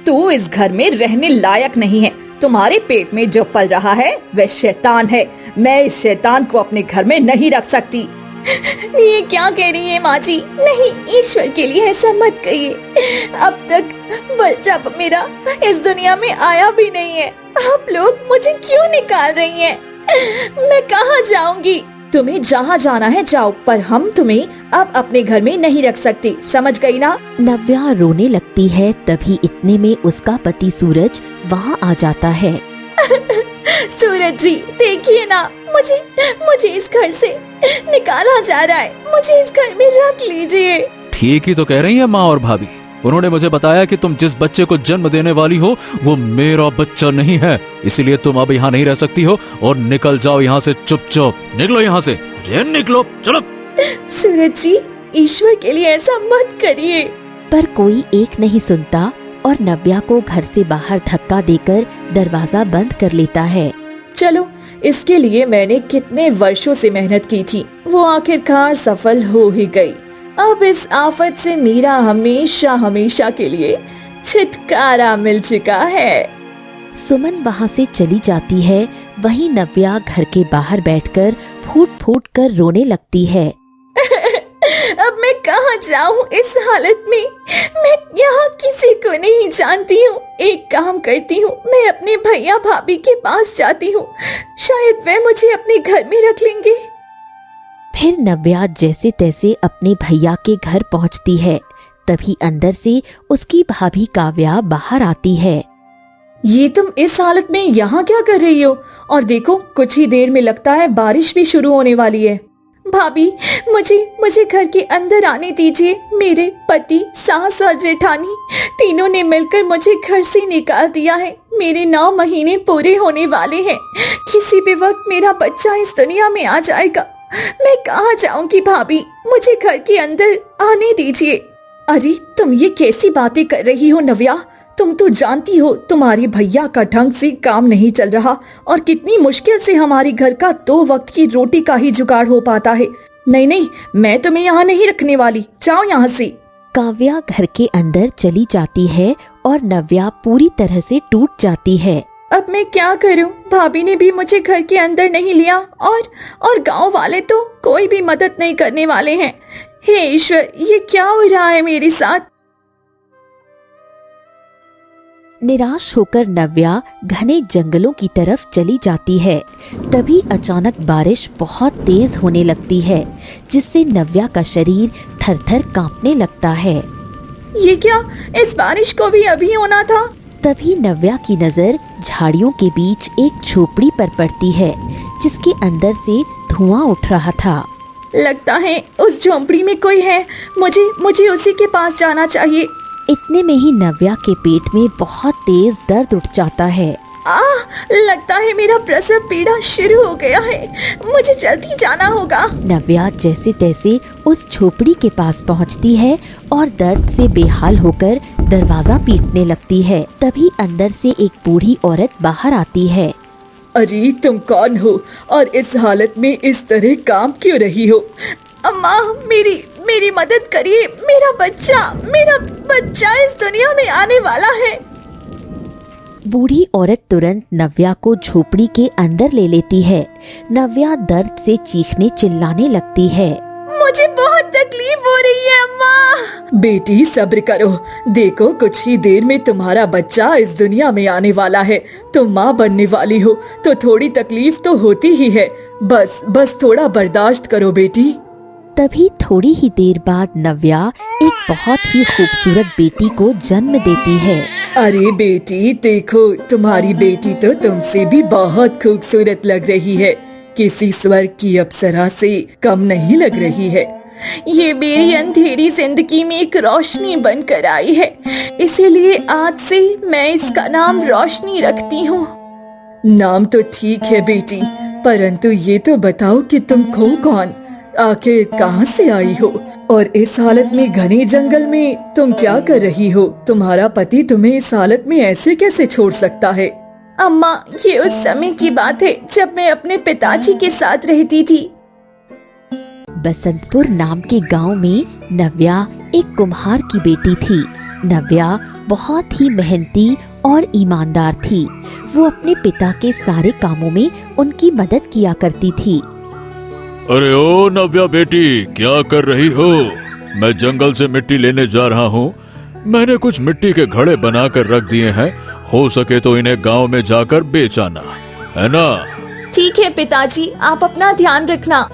तू इस घर में रहने लायक नहीं है। तुम्हारे पेट में जो पल रहा है वह शैतान है। मैं इस शैतान को अपने घर में नहीं रख सकती। ये क्या कह रही है माँ जी? नहीं, ईश्वर के लिए ऐसा मत कहिए। अब तक बच्चा मेरा इस दुनिया में आया भी नहीं है। आप लोग मुझे क्यों निकाल रही हैं? मैं कहाँ जाऊंगी? तुम्हें जहाँ जाना है जाओ, पर हम तुम्हें अब अपने घर में नहीं रख सकते, समझ गई ना? नव्या रोने लगती है। तभी इतने में उसका पति सूरज वहाँ आ जाता है। सूरज जी देखिए ना, मुझे इस घर से निकाला जा रहा है। मुझे इस घर में रख लीजिए। ठीक ही तो कह रही है माँ और भाभी। उन्होंने मुझे बताया कि तुम जिस बच्चे को जन्म देने वाली हो वो मेरा बच्चा नहीं है, इसीलिए तुम अब यहाँ नहीं रह सकती हो और निकल जाओ यहाँ से। चुपचाप निकलो यहाँ से, निकलो, चलो। सूरज जी, ईश्वर के लिए ऐसा मत करिए। पर कोई एक नहीं सुनता और नव्या को घर से बाहर धक्का देकर दरवाजा बंद कर लेता है। चलो, इसके लिए मैंने कितने वर्षों से मेहनत की थी, वो आखिरकार सफल हो ही गई। अब इस आफत से मेरा हमेशा हमेशा के लिए छुटकारा मिल चुका है। सुमन वहाँ से चली जाती है। वहीं नव्या घर के बाहर बैठकर फूट फूट कर रोने लगती है। अब मैं कहाँ जाऊँ इस हालत में? मैं यहाँ किसी को नहीं जानती हूँ। एक काम करती हूँ, मैं अपने भैया भाभी के पास जाती हूँ, शायद वे मुझे अपने घर में रख लेंगे। फिर नव्या जैसे तैसे अपने भैया के घर पहुँचती है। तभी अंदर से उसकी भाभी काव्या बाहर आती है। ये तुम इस हालत में यहाँ क्या कर रही हो? और देखो, कुछ ही देर में लगता है बारिश भी शुरू होने वाली है। भाभी, मुझे घर के अंदर आने दीजिए। मेरे पति, सास और जेठानी तीनों ने मिलकर मुझे घर से निकाल दिया है। मेरे 9 महीने पूरे होने वाले हैं। किसी भी वक्त मेरा बच्चा इस दुनिया में आ जाएगा। मैं कहाँ जाऊंगी भाभी? मुझे घर के अंदर आने दीजिए। अरे तुम ये कैसी बातें कर रही हो नव्या? तुम तो जानती हो तुम्हारे भैया का ढंग से काम नहीं चल रहा और कितनी मुश्किल से हमारे घर का 2 वक्त की रोटी का ही जुगाड़ हो पाता है। नहीं, मैं तुम्हें यहाँ नहीं रखने वाली, जाओ यहाँ से। काव्या घर के अंदर चली जाती है और नव्या पूरी तरह से टूट जाती है। अब मैं क्या करूं? भाभी ने भी मुझे घर के अंदर नहीं लिया और गांव वाले तो कोई भी मदद नहीं करने वाले हैं। हे ईश्वर, ये क्या हो रहा है मेरे साथ? निराश होकर नव्या घने जंगलों की तरफ चली जाती है। तभी अचानक बारिश बहुत तेज होने लगती है, जिससे नव्या का शरीर थर-थर कांपने लगता है। ये क्या? इस बारिश को भी अभी होना था? तभी नव्या की नजर झाड़ियों के बीच एक झोपड़ी पर पड़ती है, जिसके अंदर से धुआं उठ रहा था। लगता है उस झोपड़ी में कोई है। मुझे उसी के पास जाना चाहिए। इतने में ही नव्या के पेट में बहुत तेज दर्द उठ जाता है। लगता है मेरा प्रसव पीड़ा शुरू हो गया है। मुझे जल्दी जाना होगा। नव्या जैसे तैसे उस झोपड़ी के पास पहुंचती है और दर्द से बेहाल होकर दरवाजा पीटने लगती है। तभी अंदर से एक बूढ़ी औरत बाहर आती है। अरे तुम कौन हो और इस हालत में इस तरह काम क्यों रही हो? अम्मा, मेरी मदद करिए। मेरा बच्चा इस दुनिया में आने वाला है। बूढ़ी औरत तुरंत नव्या को झोपड़ी के अंदर ले लेती है। नव्या दर्द से चीखने चिल्लाने लगती है। मुझे बहुत तकलीफ हो रही है अम्मा। बेटी सब्र करो, देखो कुछ ही देर में तुम्हारा बच्चा इस दुनिया में आने वाला है। तुम माँ बनने वाली हो तो थोड़ी तकलीफ तो होती ही है। बस थोड़ा बर्दाश्त करो बेटी। तभी थोड़ी ही देर बाद नव्या एक बहुत ही खूबसूरत बेटी को जन्म देती है। अरे बेटी देखो, तुम्हारी बेटी तो तुमसे भी बहुत खूबसूरत लग रही है। किसी स्वर्ग की अप्सरा से कम नहीं लग रही है। ये मेरी अंधेरी जिंदगी में एक रोशनी बनकर आई है, इसीलिए आज से मैं इसका नाम रोशनी रखती हूँ। नाम तो ठीक है बेटी, परंतु ये तो बताओ कि तुम हो कौन? आखिर कहाँ से आई हो और इस हालत में घने जंगल में तुम क्या कर रही हो? तुम्हारा पति तुम्हें इस हालत में ऐसे कैसे छोड़ सकता है? अम्मा, ये उस समय की बात है जब मैं अपने पिताजी के साथ रहती थी। बसंतपुर नाम के गांव में नव्या एक कुम्हार की बेटी थी। नव्या बहुत ही मेहनती और ईमानदार थी। वो अपने पिता के सारे कामों में उनकी मदद किया करती थी। अरे ओ नव्या बेटी, क्या कर रही हो? मैं जंगल से मिट्टी लेने जा रहा हूँ। मैंने कुछ मिट्टी के घड़े बनाकर रख दिए हैं, हो सके तो इन्हें गांव में जाकर बेच आना, है ना? ठीक है पिताजी, आप अपना ध्यान रखना।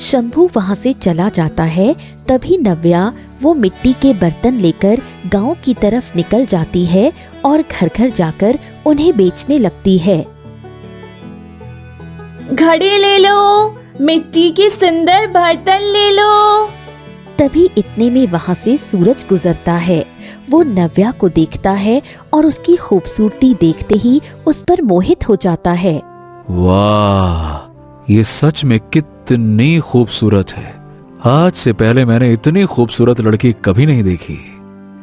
शंभू वहाँ से चला जाता है। तभी नव्या वो मिट्टी के बर्तन लेकर गांव की तरफ निकल जाती है और घर घर जाकर उन्हें बेचने लगती है। घड़े ले लो, मिट्टी के सुंदर बर्तन ले लो। तभी इतने में वहाँ से सूरज गुजरता है। वो नव्या को देखता है और उसकी खूबसूरती देखते ही उस पर मोहित हो जाता है। वाह, ये सच में कितनी खूबसूरत है। आज से पहले मैंने इतनी खूबसूरत लड़की कभी नहीं देखी।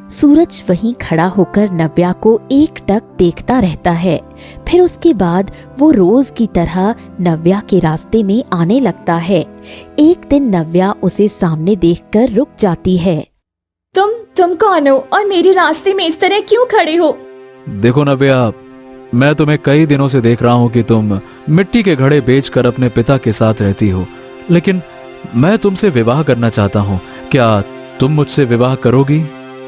सूरज वहीं खड़ा होकर नव्या को एकटक देखता रहता है। फिर उसके बाद वो रोज की तरह नव्या के रास्ते में आने लगता है। एक दिन नव्या उसे सामने देखकर रुक जाती है। तुम कौन हो और मेरे रास्ते में इस तरह क्यों खड़े हो? देखो नव्या, मैं तुम्हें कई दिनों से देख रहा हूँ कि तुम मिट्टी के घड़े बेचकर अपने पिता के साथ रहती हो, लेकिन मैं तुमसे विवाह करना चाहता हूँ। क्या तुम मुझसे विवाह करोगी?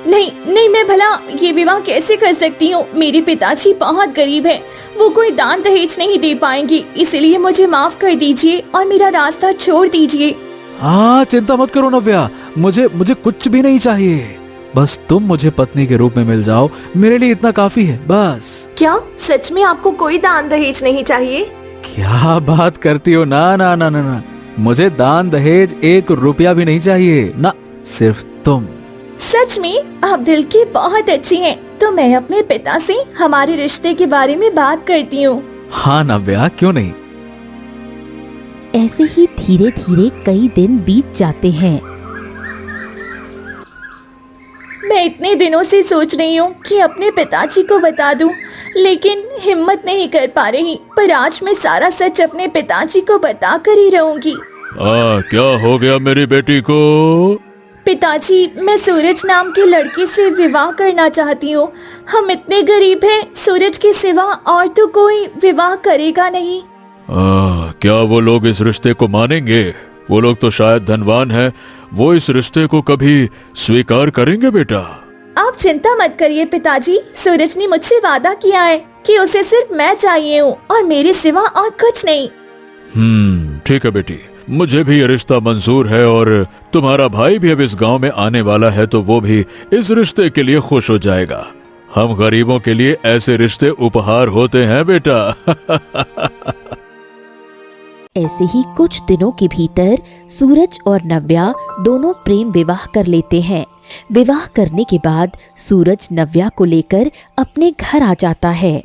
नहीं, मैं भला ये विवाह कैसे कर सकती हूँ? मेरे पिताजी बहुत गरीब हैं, वो कोई दान दहेज नहीं दे पाएंगे, इसलिए मुझे माफ कर दीजिए और मेरा रास्ता छोड़ दीजिए। हाँ, चिंता मत करो नव्या, मुझे कुछ भी नहीं चाहिए। बस तुम मुझे पत्नी के रूप में मिल जाओ, मेरे लिए इतना काफी है बस। क्या सच में आपको कोई दान दहेज नहीं चाहिए? क्या बात करती हो? ना ना ना ना ना, मुझे दान दहेज 1 रुपया भी नहीं चाहिए ना, सिर्फ तुम। सच में आप दिल की बहुत अच्छी हैं। तो मैं अपने पिता से हमारे रिश्ते के बारे में बात करती हूँ। हाँ नव्या, क्यों नहीं। ऐसे ही धीरे धीरे कई दिन बीत जाते हैं। मैं इतने दिनों से सोच रही हूँ कि अपने पिताजी को बता दूं, लेकिन हिम्मत नहीं कर पा रही। पर आज मैं सारा सच अपने पिताजी को बता कर ही रहूंगी। क्या हो गया मेरी बेटी को? पिताजी, मैं सूरज नाम के लड़के से विवाह करना चाहती हूँ। हम इतने गरीब हैं, सूरज के सिवा और तो कोई विवाह करेगा नहीं। क्या वो लोग इस रिश्ते को मानेंगे? वो लोग तो शायद धनवान हैं, वो इस रिश्ते को कभी स्वीकार करेंगे बेटा? आप चिंता मत करिए पिताजी, सूरज ने मुझसे वादा किया है कि उसे सिर्फ मैं चाहिए हूँ और मेरे सिवा और कुछ नहीं। ठीक है बेटी, मुझे भी ये रिश्ता मंजूर है और तुम्हारा भाई भी अब इस गांव में आने वाला है, तो वो भी इस रिश्ते के लिए खुश हो जाएगा। हम गरीबों के लिए ऐसे रिश्ते उपहार होते हैं बेटा। ऐसे ही कुछ दिनों के भीतर सूरज और नव्या दोनों प्रेम विवाह कर लेते हैं। विवाह करने के बाद सूरज नव्या को लेकर अपने घर आ जाता है।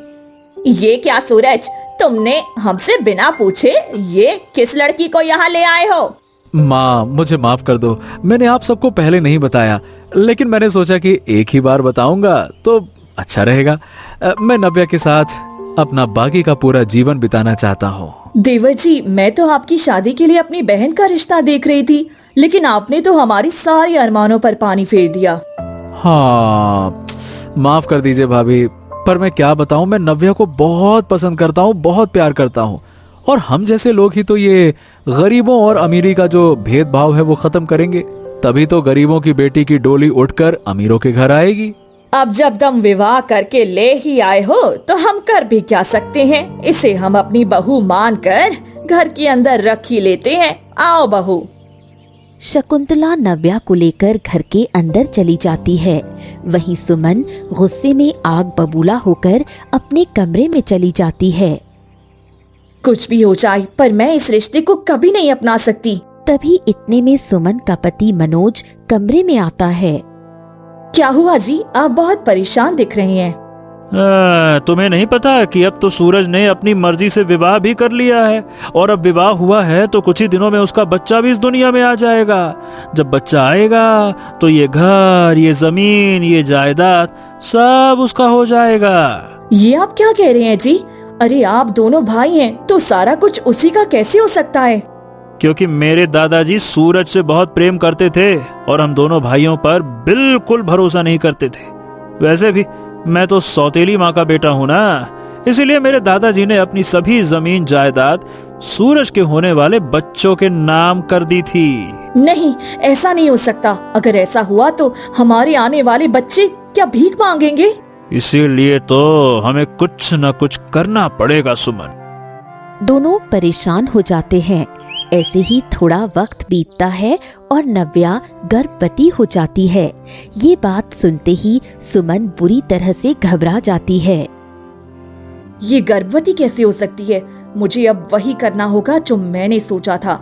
ये क्या सूरज, तुमने हमसे बिना पूछे ये किस लड़की को यहाँ ले आए हो? माँ, मुझे माफ कर दो, मैंने आप सबको पहले नहीं बताया, लेकिन मैंने सोचा कि एक ही बार बताऊंगा तो अच्छा रहेगा। मैं नव्या के साथ अपना बाकी का पूरा जीवन बिताना चाहता हूँ। देवर जी, मैं तो आपकी शादी के लिए अपनी बहन का रिश्ता देख रही थी, लेकिन आपने तो हमारी सारी अरमानों पर पानी फेर दिया। हाँ, माफ कर दीजिए भाभी, पर मैं क्या बताऊं, मैं नव्या को बहुत पसंद करता हूँ, बहुत प्यार करता हूँ, और हम जैसे लोग ही तो ये गरीबों और अमीरी का जो भेदभाव है वो खत्म करेंगे। तभी तो गरीबों की बेटी की डोली उठकर अमीरों के घर आएगी। अब जब तुम विवाह करके ले ही आए हो तो हम कर भी क्या सकते हैं। इसे हम अपनी बहू मानकर घर के अंदर रख ही लेते हैं। आओ बहू। शकुंतला नव्या को लेकर घर के अंदर चली जाती है। वहीं सुमन गुस्से में आग बबूला होकर अपने कमरे में चली जाती है। कुछ भी हो जाए, पर मैं इस रिश्ते को कभी नहीं अपना सकती। तभी इतने में सुमन का पति मनोज कमरे में आता है। क्या हुआ जी, आप बहुत परेशान दिख रहे हैं। तुम्हें नहीं पता कि अब तो सूरज ने अपनी मर्जी से विवाह भी कर लिया है, और अब विवाह हुआ है तो कुछ ही दिनों में उसका बच्चा भी इस दुनिया में आ जाएगा। जब बच्चा आएगा तो ये घर, ये जमीन, ये जायदाद सब उसका हो जाएगा। ये आप क्या कह रहे हैं जी? अरे आप दोनों भाई हैं तो सारा कुछ उसी का कैसे हो सकता है? क्योंकि मेरे दादाजी सूरज से बहुत प्रेम करते थे और हम दोनों भाइयों पर बिल्कुल भरोसा नहीं करते थे। वैसे भी मैं तो सौतेली माँ का बेटा हूं ना, इसीलिए मेरे दादाजी ने अपनी सभी जमीन जायदाद सूरज के होने वाले बच्चों के नाम कर दी थी। नहीं, ऐसा नहीं हो सकता। अगर ऐसा हुआ तो हमारे आने वाले बच्चे क्या भीख मांगेंगे? इसीलिए तो हमें कुछ न कुछ करना पड़ेगा सुमन। दोनों परेशान हो जाते हैं। ऐसे ही थोड़ा वक्त बीतता है और नव्या गर्भवती हो जाती है। ये बात सुनते ही सुमन बुरी तरह से घबरा जाती है। ये गर्भवती कैसे हो सकती है? मुझे अब वही करना होगा जो मैंने सोचा था।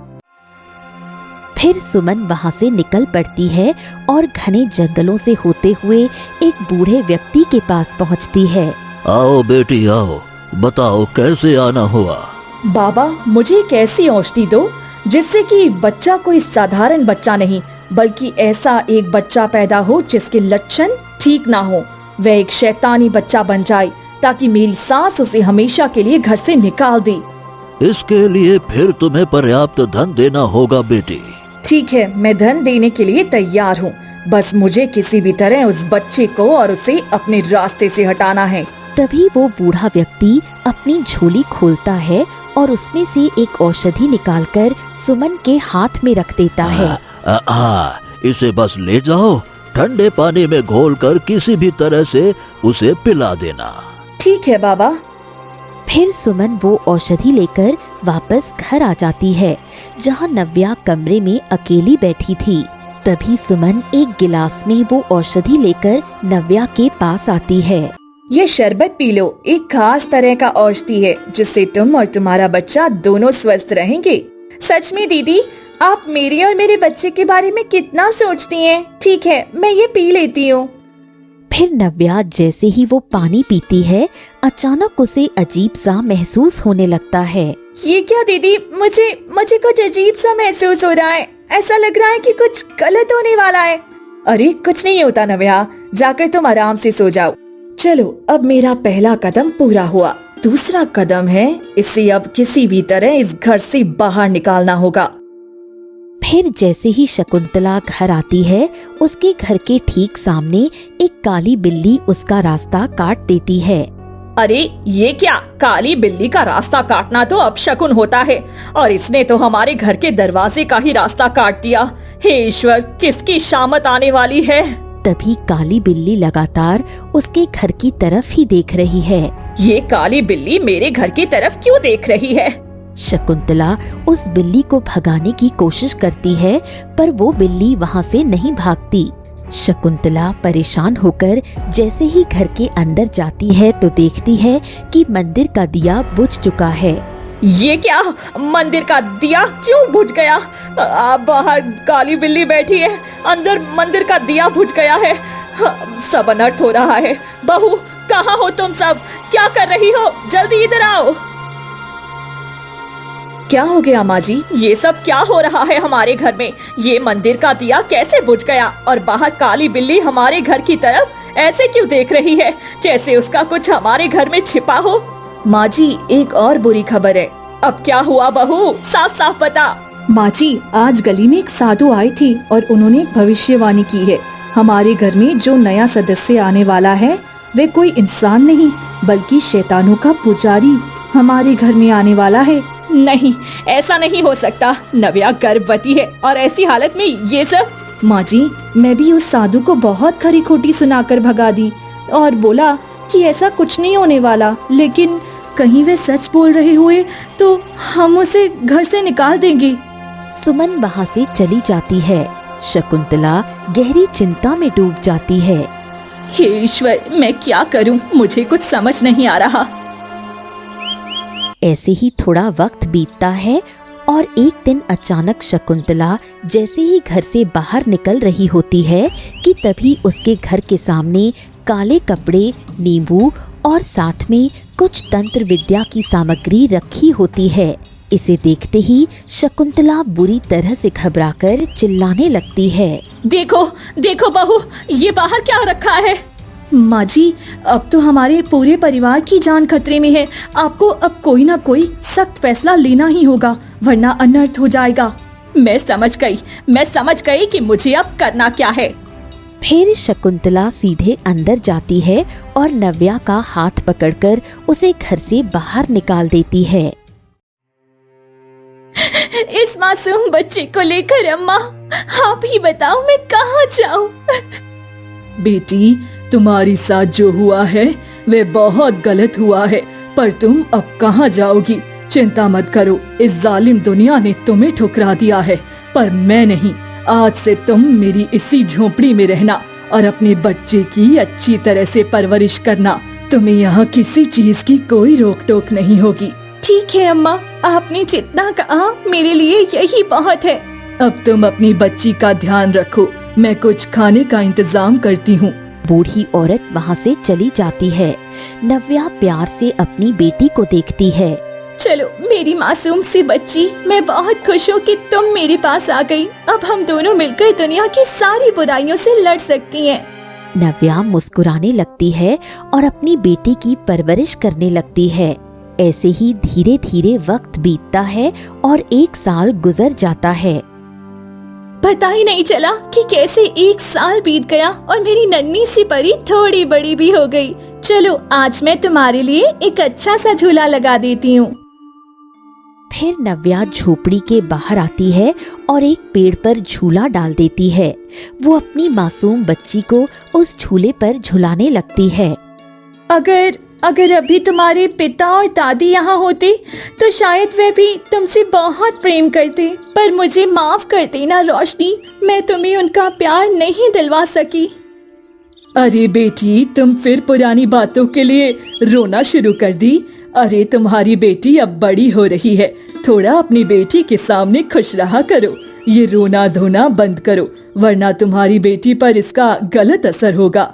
फिर सुमन वहाँ से निकल पड़ती है और घने जंगलों से होते हुए एक बूढ़े व्यक्ति के पास पहुँचती है। आओ बेटी आओ, बताओ कैसे आना हुआ। बाबा, मुझे एक ऐसी औषधि दो जिससे कि बच्चा कोई साधारण बच्चा नहीं बल्कि ऐसा एक बच्चा पैदा हो जिसके लक्षण ठीक ना हो। वह एक शैतानी बच्चा बन जाए ताकि मेरी सास उसे हमेशा के लिए घर से निकाल दे। इसके लिए फिर तुम्हें पर्याप्त धन देना होगा बेटी। ठीक है, मैं धन देने के लिए तैयार हूँ। बस मुझे किसी भी तरह उस बच्चे को और उसे अपने रास्ते से हटाना है। तभी वो बूढ़ा व्यक्ति अपनी झोली खोलता है और उसमें से एक औषधि निकालकर सुमन के हाथ में रख देता है। इसे बस ले जाओ, ठंडे पानी में घोलकर किसी भी तरह से उसे पिला देना। ठीक है बाबा। फिर सुमन वो औषधि लेकर वापस घर आ जाती है, जहाँ नव्या कमरे में अकेली बैठी थी। तभी सुमन एक गिलास में वो औषधि लेकर नव्या के पास आती है। ये शरबत पी लो। एक खास तरह का औषधि है जिससे तुम और तुम्हारा बच्चा दोनों स्वस्थ रहेंगे। सच में दीदी, आप मेरे और मेरे बच्चे के बारे में कितना सोचती हैं। ठीक है, मैं ये पी लेती हूँ। फिर नव्या जैसे ही वो पानी पीती है, अचानक उसे अजीब सा महसूस होने लगता है। ये क्या दीदी, मुझे कुछ अजीब सा महसूस हो रहा है। ऐसा लग रहा है कि कुछ गलत होने वाला है। अरे कुछ नहीं होता नव्या, जाकर तुम आराम से सो जाओ। चलो, अब मेरा पहला कदम पूरा हुआ। दूसरा कदम है इसे अब किसी भी तरह इस घर से बाहर निकालना होगा। फिर जैसे ही शकुंतला घर आती है, उसके घर के ठीक सामने एक काली बिल्ली उसका रास्ता काट देती है। अरे ये क्या, काली बिल्ली का रास्ता काटना तो अपशकुन होता है और इसने तो हमारे घर के दरवाजे का ही रास्ता काट दिया। हे ईश्वर, किसकी शामत आने वाली है। तभी काली बिल्ली लगातार उसके घर की तरफ ही देख रही है। ये काली बिल्ली मेरे घर की तरफ क्यों देख रही है? शकुंतला उस बिल्ली को भगाने की कोशिश करती है, पर वो बिल्ली वहाँ से नहीं भागती। शकुंतला परेशान होकर जैसे ही घर के अंदर जाती है तो देखती है कि मंदिर का दिया बुझ चुका है। ये क्या, मंदिर का दिया क्यों बुझ गया? बाहर काली बिल्ली बैठी है, अंदर मंदिर का दिया बुझ गया है। सब अनर्थ हो रहा है। बहू, कहाँ हो तुम सब? क्या कर रही हो? जल्दी इधर आओ। क्या हो गया माँ जी? ये सब क्या हो रहा है हमारे घर में? ये मंदिर का दिया कैसे बुझ गया और बाहर काली बिल्ली हमारे घर की तरफ ऐसे क्यों देख रही है, जैसे उसका कुछ हमारे घर में छिपा हो? माँ जी, एक और बुरी खबर है। अब क्या हुआ बहू? साफ साफ बता। माँ जी, आज गली में एक साधु आए थे और उन्होंने एक भविष्यवाणी की है। हमारे घर में जो नया सदस्य आने वाला है वे कोई इंसान नहीं बल्कि शैतानों का पुजारी हमारे घर में आने वाला है। नहीं, ऐसा नहीं हो सकता। नव्या गर्भवती है और ऐसी हालत में ये सब। माँ जी, मैं भी उस साधु को बहुत खरी खोटी सुनाकर भगा दी और बोला कि ऐसा कुछ नहीं होने वाला, लेकिन कहीं वे सच बोल रहे हुए तो हम उसे घर से निकाल देंगे। सुमन वहाँ से चली जाती है। शकुंतला गहरी चिंता में डूब जाती है। हे ईश्वर, मैं क्या करूं? मुझे कुछ समझ नहीं आ रहा। ऐसे ही थोड़ा वक्त बीतता है और एक दिन अचानक शकुंतला जैसे ही घर से बाहर निकल रही होती है कि तभी उसके घर के सामने काले कपड़े, नींबू और साथ में कुछ तंत्र विद्या की सामग्री रखी होती है। इसे देखते ही शकुंतला बुरी तरह से घबराकर चिल्लाने लगती है। देखो देखो बहू, ये बाहर क्या रखा है? माँ जी, अब तो हमारे पूरे परिवार की जान खतरे में है। आपको अब कोई ना कोई सख्त फैसला लेना ही होगा, वरना अनर्थ हो जाएगा। मैं समझ गई कि मुझे अब करना क्या है। फिर शकुंतला सीधे अंदर जाती है और नव्या का हाथ पकड़कर उसे घर से बाहर निकाल देती है। इस मासूम बच्चे को लेकर अम्मा, आप ही बताओ मैं कहाँ जाऊँ? बेटी, तुम्हारी साथ जो हुआ है वह बहुत गलत हुआ है, पर तुम अब कहाँ जाओगी? चिंता मत करो, इस जालिम दुनिया ने तुम्हें ठुकरा दिया है, पर मैं नहीं। आज से तुम मेरी इसी झोपड़ी में रहना और अपने बच्चे की अच्छी तरह से परवरिश करना। तुम्हें यहाँ किसी चीज की कोई रोक टोक नहीं होगी। ठीक है अम्मा, आपने जितना कहा मेरे लिए यही बहुत है। अब तुम अपनी बच्ची का ध्यान रखो, मैं कुछ खाने का इंतजाम करती हूँ। बूढ़ी औरत वहाँ से चली जाती है। नव्या प्यार से अपनी बेटी को देखती है। चलो मेरी मासूम सी बच्ची, मैं बहुत खुश हूँ कि तुम मेरे पास आ गई। अब हम दोनों मिलकर दुनिया की सारी बुराइयों से लड़ सकती हैं। नव्या मुस्कुराने लगती है और अपनी बेटी की परवरिश करने लगती है। ऐसे ही धीरे धीरे वक्त बीतता है और 1 साल गुजर जाता है। पता ही नहीं चला कि कैसे 1 साल बीत गया और मेरी नन्ही सी परी थोड़ी बड़ी भी हो गई। चलो आज मैं तुम्हारे लिए एक अच्छा सा झूला लगा देती हूँ। फिर नव्या झोपड़ी के बाहर आती है और एक पेड़ पर झूला डाल देती है। वो अपनी मासूम बच्ची को उस झूले पर झुलाने लगती है। अगर अभी तुम्हारे पिता और दादी यहाँ होते तो शायद वे भी तुमसे बहुत प्रेम करते, पर मुझे माफ कर देना रोशनी, मैं तुम्हें उनका प्यार नहीं दिलवा सकी। अरे बेटी, तुम फिर पुरानी बातों के लिए रोना शुरू कर दी। अरे तुम्हारी बेटी अब बड़ी हो रही है, थोड़ा अपनी बेटी के सामने खुश रहा करो। ये रोना धोना बंद करो, वरना तुम्हारी बेटी पर इसका गलत असर होगा।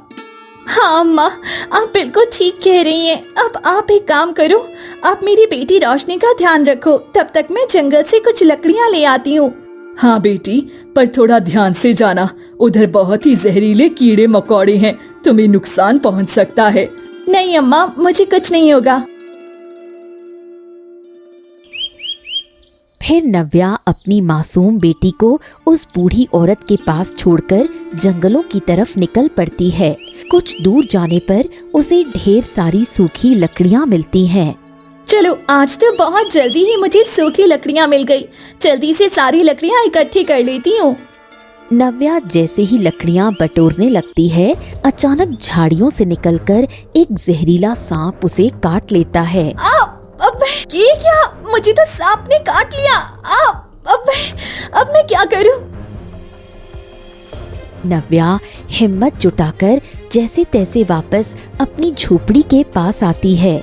हाँ अम्मा, आप बिल्कुल ठीक कह रही हैं। अब आप एक काम करो, आप मेरी बेटी रोशनी का ध्यान रखो, तब तक मैं जंगल से कुछ लकड़ियाँ ले आती हूँ। हाँ बेटी, पर थोड़ा ध्यान से जाना, उधर बहुत ही जहरीले कीड़े मकोड़े हैं, तुम्हें नुकसान पहुँच सकता है। नहीं अम्मा, मुझे कुछ नहीं होगा। फिर नव्या अपनी मासूम बेटी को उस बूढ़ी औरत के पास छोड़कर जंगलों की तरफ निकल पड़ती है। कुछ दूर जाने पर उसे ढेर सारी सूखी लकड़ियाँ मिलती हैं। चलो आज तो बहुत जल्दी ही मुझे सूखी लकड़ियाँ मिल गई। जल्दी से सारी लकड़ियाँ इकट्ठी कर लेती हूँ। नव्या जैसे ही लकड़ियाँ बटोरने लगती है, अचानक झाड़ियों से निकलकर एक जहरीला सांप उसे काट लेता है। अब ये क्या? मुझे तो सांप ने काट लिया। अब मैं क्या करूं? नव्या हिम्मत जुटाकर जैसे तैसे वापस अपनी झोपड़ी के पास आती है।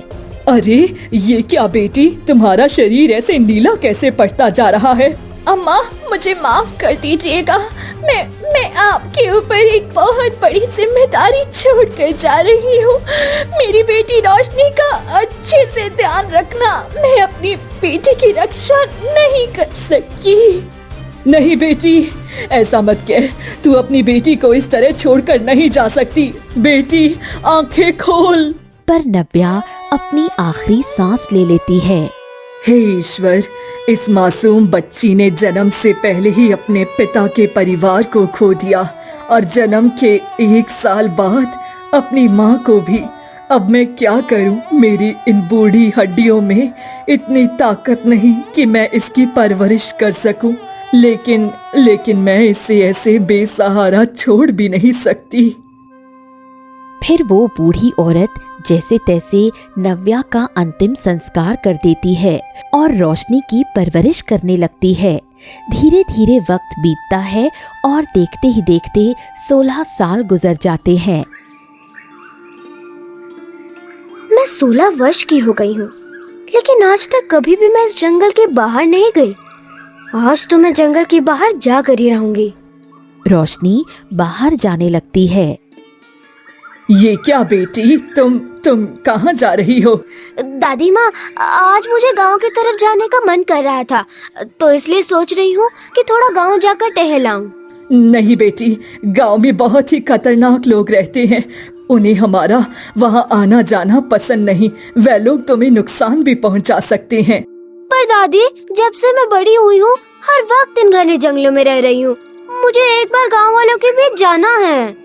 अरे ये क्या बेटी, तुम्हारा शरीर ऐसे नीला कैसे पड़ता जा रहा है? अम्मा मुझे माफ कर दीजिएगा, मैं आपके ऊपर एक बहुत बड़ी जिम्मेदारी छोड़कर जा रही हूँ। मेरी बेटी रोशनी का अच्छे से ध्यान रखना। मैं अपनी बेटी की रक्षा नहीं कर सकी। नहीं बेटी, ऐसा मत कह, तू अपनी बेटी को इस तरह छोड़कर नहीं जा सकती। बेटी आंखें खोल। पर नव्या अपनी आखिरी सांस ले लेती है। हे ईश्वर, इस मासूम बच्ची ने जन्म से पहले ही अपने पिता के परिवार को खो दिया और जन्म के 1 साल बाद अपनी माँ को भी। अब मैं क्या करूं? मेरी इन बूढ़ी हड्डियों में इतनी ताकत नहीं कि मैं इसकी परवरिश कर सकूं। लेकिन मैं इसे ऐसे बेसहारा छोड़ भी नहीं सकती। फिर वो बूढ़ी औरत जैसे तैसे नव्या का अंतिम संस्कार कर देती है और रोशनी की परवरिश करने लगती है। धीरे धीरे वक्त बीतता है और देखते ही देखते 16 साल गुजर जाते हैं। मैं 16 वर्ष की हो गई हूँ, लेकिन आज तक कभी भी मैं इस जंगल के बाहर नहीं गई। आज तो मैं जंगल के बाहर जा कर ही रहूंगी। रोशनी बाहर जाने लगती है। ये क्या बेटी, तुम कहाँ जा रही हो? दादी माँ, आज मुझे गांव की तरफ जाने का मन कर रहा था, तो इसलिए सोच रही हूँ कि थोड़ा गांव जाकर टहल आऊं। नहीं बेटी, गांव में बहुत ही खतरनाक लोग रहते हैं, उन्हें हमारा वहाँ आना जाना पसंद नहीं। वे लोग तुम्हें नुकसान भी पहुँचा सकते हैं। पर दादी, जब से मैं बड़ी हुई हूँ हर वक्त इन घने जंगलों में रह रही हूँ। मुझे एक बार गांव वालों के बीच जाना है।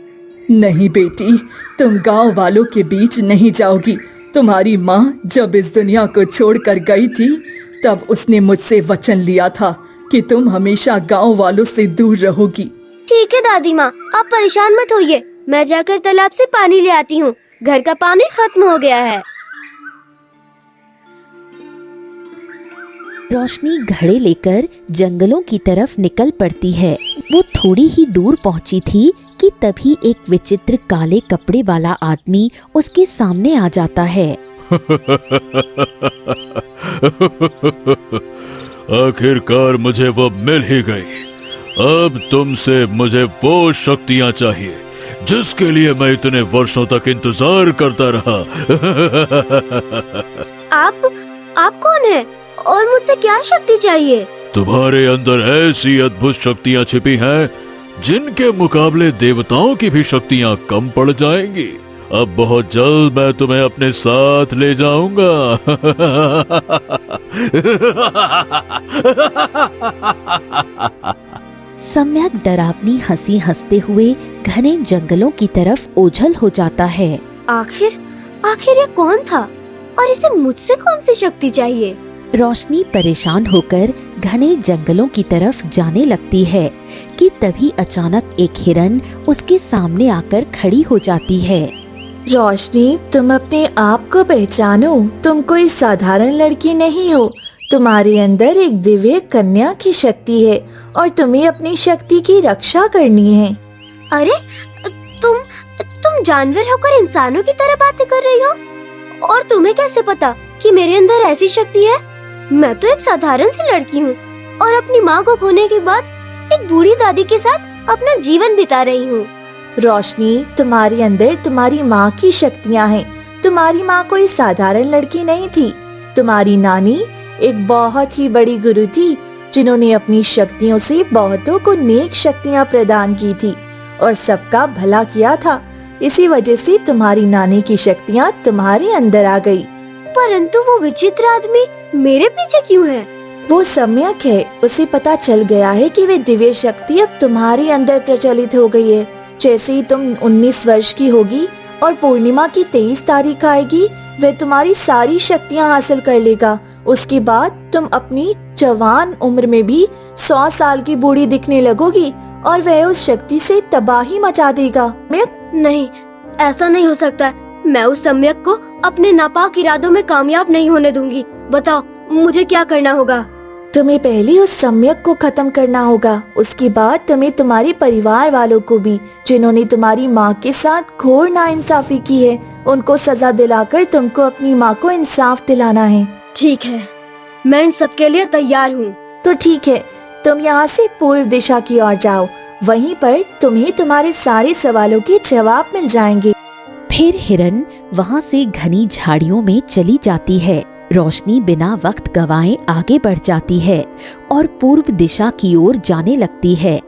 नहीं बेटी, तुम गांव वालों के बीच नहीं जाओगी। तुम्हारी माँ जब इस दुनिया को छोड़कर गई थी तब उसने मुझसे वचन लिया था कि तुम हमेशा गांव वालों से दूर रहोगी। ठीक है दादी माँ, आप परेशान मत होइए, मैं जाकर तालाब से पानी ले आती हूँ। घर का पानी खत्म हो गया है। रोशनी घड़े लेकर जंगलों की तरफ निकल पड़ती है। वो थोड़ी ही दूर पहुंची थी कि तभी एक विचित्र काले कपड़े वाला आदमी उसके सामने आ जाता है। आखिरकार मुझे वो मिल ही गई। अब तुमसे मुझे वो शक्तियां चाहिए जिसके लिए मैं इतने वर्षों तक इंतजार करता रहा। आप कौन है और मुझसे क्या शक्ति चाहिए? तुम्हारे अंदर ऐसी अद्भुत शक्तियां छिपी हैं जिनके मुकाबले देवताओं की भी शक्तियां कम पड़ जाएंगी। अब बहुत जल्द मैं तुम्हें अपने साथ ले जाऊंगा। सम्यक डरावनी हंसी हंसते हुए घने जंगलों की तरफ ओझल हो जाता है। आखिर ये कौन था और इसे मुझसे कौन सी शक्ति चाहिए? रोशनी परेशान होकर घने जंगलों की तरफ जाने लगती है कि तभी अचानक एक हिरन उसके सामने आकर खड़ी हो जाती है। रोशनी, तुम अपने आप को पहचानो, तुम कोई साधारण लड़की नहीं हो। तुम्हारे अंदर एक दिव्य कन्या की शक्ति है और तुम्हें अपनी शक्ति की रक्षा करनी है। अरे तुम जानवर होकर इंसानों की तरह बातें कर रही हो, और तुम्हें कैसे पता कि मेरे अंदर ऐसी शक्ति है? मैं तो एक साधारण सी लड़की हूँ और अपनी माँ को खोने के बाद एक बूढ़ी दादी के साथ अपना जीवन बिता रही हूँ। रोशनी, तुम्हारे अंदर तुम्हारी माँ की शक्तियाँ हैं। तुम्हारी माँ कोई साधारण लड़की नहीं थी। तुम्हारी नानी एक बहुत ही बड़ी गुरु थी जिन्होंने अपनी शक्तियों से बहुतों को नेक शक्तियाँ प्रदान की थी और सबका भला किया था। इसी वजह से तुम्हारी नानी की शक्तियाँ तुम्हारे अंदर आ गई। परंतु वो विचित्र आदमी मेरे पीछे क्यों है? वो सम्यक है। उसे पता चल गया है कि वे दिव्य शक्ति अब तुम्हारे अंदर प्रचलित हो गई है। जैसे ही तुम 19 वर्ष की होगी और पूर्णिमा की 23 तारीख आएगी, वह तुम्हारी सारी शक्तियाँ हासिल कर लेगा। उसके बाद तुम अपनी जवान उम्र में भी 100 साल की बूढ़ी दिखने लगोगी और वह उस शक्ति से तबाही मचा देगा। नहीं, ऐसा नहीं हो सकता। मैं उस सम्यक को अपने नापाक इरादों में कामयाब नहीं होने दूंगी। बताओ, मुझे क्या करना होगा? तुम्हें पहले उस सम्यक को खत्म करना होगा। उसके बाद तुम्हें तुम्हारे परिवार वालों को भी, जिन्होंने तुम्हारी माँ के साथ घोर नाइंसाफी की है, उनको सजा दिलाकर तुमको अपनी माँ को इंसाफ दिलाना है। ठीक है, मैं इन सब के लिए तैयार हूँ। तो ठीक है, तुम यहाँ से पूर्व दिशा की ओर जाओ। वहीं पर तुम्हें तुम्हारे सारे सवालों के जवाब मिल जाएंगे। फिर हिरन वहाँ से घनी झाड़ियों में चली जाती है। रोशनी बिना वक्त गवाए आगे बढ़ जाती है और पूर्व दिशा की ओर जाने लगती है।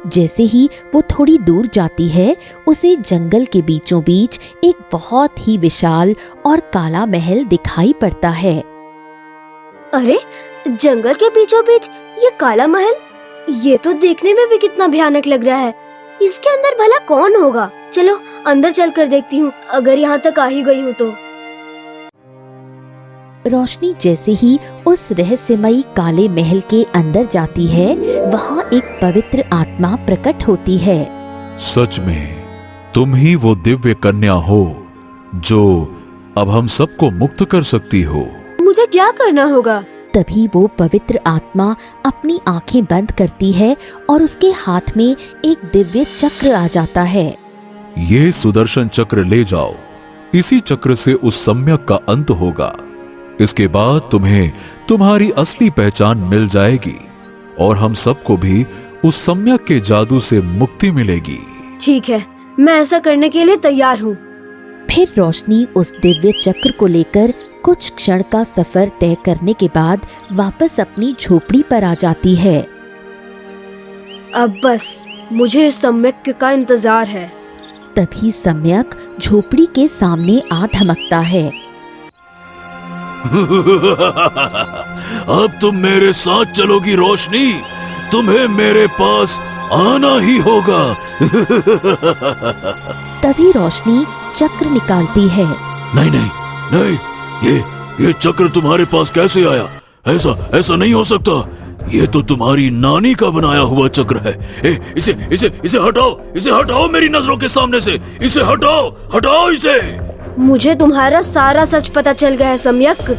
जैसे ही वो थोड़ी दूर जाती है, उसे जंगल के बीचों बीच एक बहुत ही विशाल और काला महल दिखाई पड़ता है। अरे, जंगल के बीचों बीच ये काला महल, ये तो देखने में भी कितना भयानक लग रहा है। इसके अंदर भला कौन होगा? चलो अंदर चलकर देखती हूँ, अगर यहाँ तक आ ही गई हूँ तो। रोशनी जैसे ही उस रहस्यमयी काले महल के अंदर जाती है, वहाँ एक पवित्र आत्मा प्रकट होती है। सच में तुम ही वो दिव्य कन्या हो जो अब हम सबको मुक्त कर सकती हो। मुझे क्या करना होगा? तभी वो पवित्र आत्मा अपनी आंखें बंद करती है और उसके हाथ में एक दिव्य चक्र आ जाता है। ये सुदर्शन चक्र ले जाओ। इसी चक्र से उस सम्यक का अंत होगा। इसके बाद तुम्हें तुम्हारी असली पहचान मिल जाएगी और हम सबको भी उस सम्यक के जादू से मुक्ति मिलेगी। ठीक है, मैं ऐसा करने के लिए तैयार हूँ। फिर रोशनी उस दिव्य चक्र को लेकर कुछ क्षण का सफर तय करने के बाद वापस अपनी झोपड़ी पर आ जाती है। अब बस मुझे इस सम्यक का इंतजार है। तभी सम्यक झोपड़ी के सामने आ धमकता है। अब तुम मेरे साथ चलोगी रोशनी, तुम्हें मेरे पास आना ही होगा। तभी रोशनी चक्र निकालती है। नहीं नहीं नहीं, ये चक्र तुम्हारे पास कैसे आया? ऐसा नहीं हो सकता। ये तो तुम्हारी नानी का बनाया हुआ चक्र है। इसे हटाओ मेरी नजरों के सामने से। इसे हटाओ इसे। मुझे तुम्हारा सारा सच पता चल गया है सम्यक।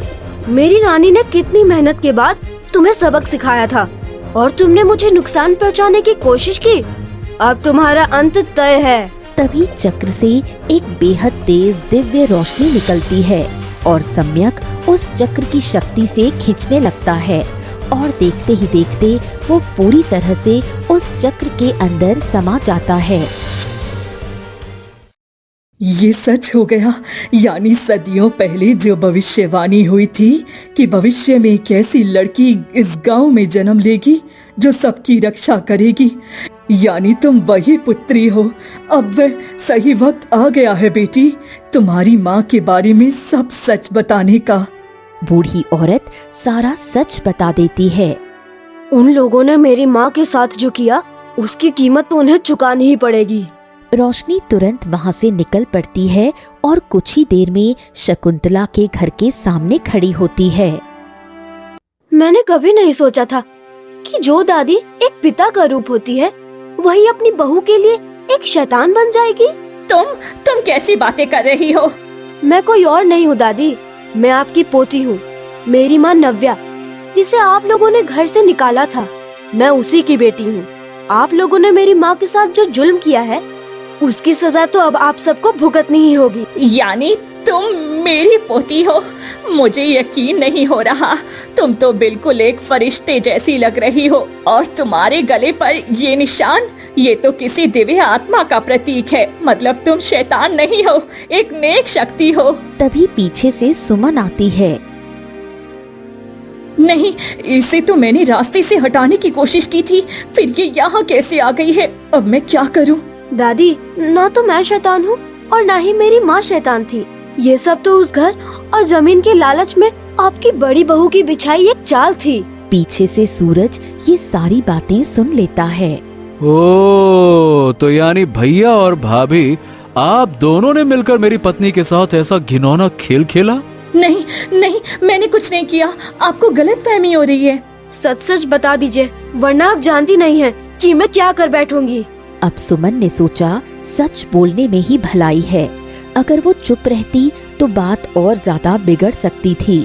मेरी नानी ने कितनी मेहनत के बाद तुम्हें सबक सिखाया था और तुमने मुझे नुकसान पहुंचाने की कोशिश की। अब तुम्हारा अंत तय है। तभी चक्र से एक बेहद तेज दिव्य रोशनी निकलती है और सम्यक उस चक्र की शक्ति से खींचने लगता है और देखते ही देखते वो पूरी तरह से उस चक्र के अंदर समा जाता है। ये सच हो गया। यानी सदियों पहले जो भविष्यवाणी हुई थी कि भविष्य में एक ऐसी लड़की इस गांव में जन्म लेगी जो सबकी रक्षा करेगी, यानी तुम वही पुत्री हो। अब वह सही वक्त आ गया है बेटी, तुम्हारी माँ के बारे में सब सच बताने का। बूढ़ी औरत सारा सच बता देती है। उन लोगों ने मेरी माँ के साथ जो किया उसकी कीमत तो उन्हें चुकानी ही पड़ेगी। रोशनी तुरंत वहाँ से निकल पड़ती है और कुछ ही देर में शकुंतला के घर के सामने खड़ी होती है। मैंने कभी नहीं सोचा था कि जो दादी एक पिता का रूप होती है वही अपनी बहू के लिए एक शैतान बन जाएगी। तुम कैसी बातें कर रही हो? मैं कोई और नहीं हूँ दादी, मैं आपकी पोती हूँ। मेरी माँ नव्या, जिसे आप लोगों ने घर से निकाला था, मैं उसी की बेटी हूँ। आप लोगों ने मेरी माँ के साथ जो जुल्म किया है उसकी सजा तो अब आप सबको भुगतनी ही होगी। यानी तुम मेरी पोती हो? मुझे यकीन नहीं हो रहा। तुम तो बिल्कुल एक फरिश्ते जैसी लग रही हो और तुम्हारे गले पर ये निशान, ये तो किसी दिव्य आत्मा का प्रतीक है। मतलब तुम शैतान नहीं हो, एक नेक शक्ति हो। तभी पीछे से सुमन आती है। नहीं, इसे तो मैंने रास्ते से हटाने की कोशिश की थी, फिर ये यहाँ कैसे आ गई है? अब मैं क्या करूँ? दादी, ना तो मैं शैतान हूँ और ना ही मेरी माँ शैतान थी। ये सब तो उस घर और जमीन के लालच में आपकी बड़ी बहू की बिछाई एक चाल थी। पीछे से सूरज ये सारी बातें सुन लेता है। ओ, तो यानी भैया और भाभी आप दोनों ने मिलकर मेरी पत्नी के साथ ऐसा घिनौना खेल खेला? नहीं, मैंने कुछ नहीं किया। आपको गलतफहमी हो रही है। सच बता दीजिए, वरना आप जानती नहीं हैं कि मैं क्या कर बैठूंगी। अब सुमन ने सोचा सच बोलने में ही भलाई है। अगर वो चुप रहती तो बात और ज्यादा बिगड़ सकती थी।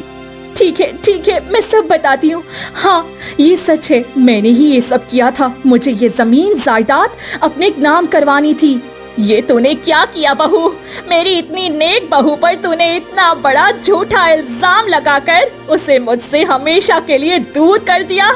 ठीक है, मैं सब बताती हूँ। हाँ, ये सच है, मैंने ही ये सब किया था। मुझे ये जमीन जायदाद अपने नाम करवानी थी। ये तूने क्या किया बहू? मेरी इतनी नेक बहू पर तूने इतना बड़ा झूठा इल्जाम लगाकर उसे मुझसे हमेशा के लिए दूर कर दिया।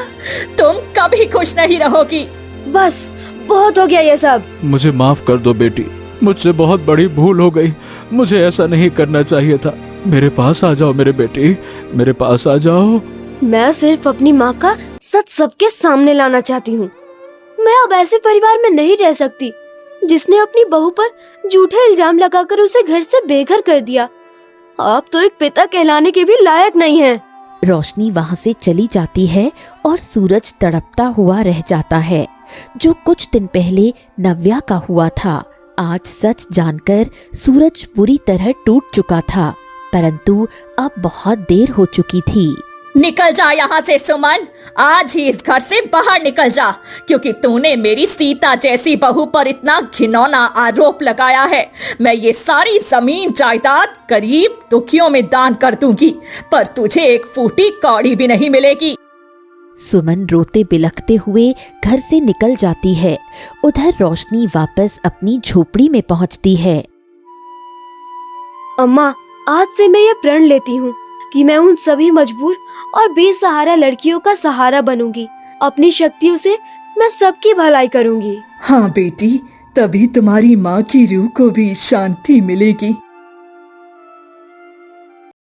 तुम कभी खुश नहीं रहोगी। बस बहुत हो गया ये सब। मुझे माफ कर दो बेटी, मुझसे बहुत बड़ी भूल हो गई। मुझे ऐसा नहीं करना चाहिए था। मेरे पास आ जाओ मेरे बेटी, मेरे पास आ जाओ। मैं सिर्फ अपनी माँ का सच सबके सामने लाना चाहती हूँ। मैं अब ऐसे परिवार में नहीं रह सकती जिसने अपनी बहू पर झूठे इल्जाम लगाकर उसे घर से बेघर कर दिया। आप तो एक पिता कहलाने के भी लायक नहीं हैं। रोशनी वहाँ से चली जाती है और सूरज तड़पता हुआ रह जाता है। जो कुछ दिन पहले नव्या का हुआ था, आज सच जानकर सूरज पूरी तरह टूट चुका था, परंतु अब बहुत देर हो चुकी थी। निकल जा यहाँ से सुमन, आज ही इस घर से बाहर निकल जा, क्योंकि तूने मेरी सीता जैसी बहू पर इतना घिनौना आरोप लगाया है। मैं ये सारी जमीन जायदाद गरीब दुखियों में दान कर दूंगी, पर तुझे एक फूटी कौड़ी भी नहीं मिलेगी। सुमन रोते बिलखते हुए घर से निकल जाती है। उधर रोशनी वापस अपनी झोपड़ी में पहुंचती है। अम्मा, आज से मैं ये प्रण लेती हूँ कि मैं उन सभी मजबूर और बेसहारा लड़कियों का सहारा बनूंगी। अपनी शक्तियों से मैं सबकी भलाई करूंगी। हाँ बेटी, तभी तुम्हारी माँ की रूह को भी शांति मिलेगी।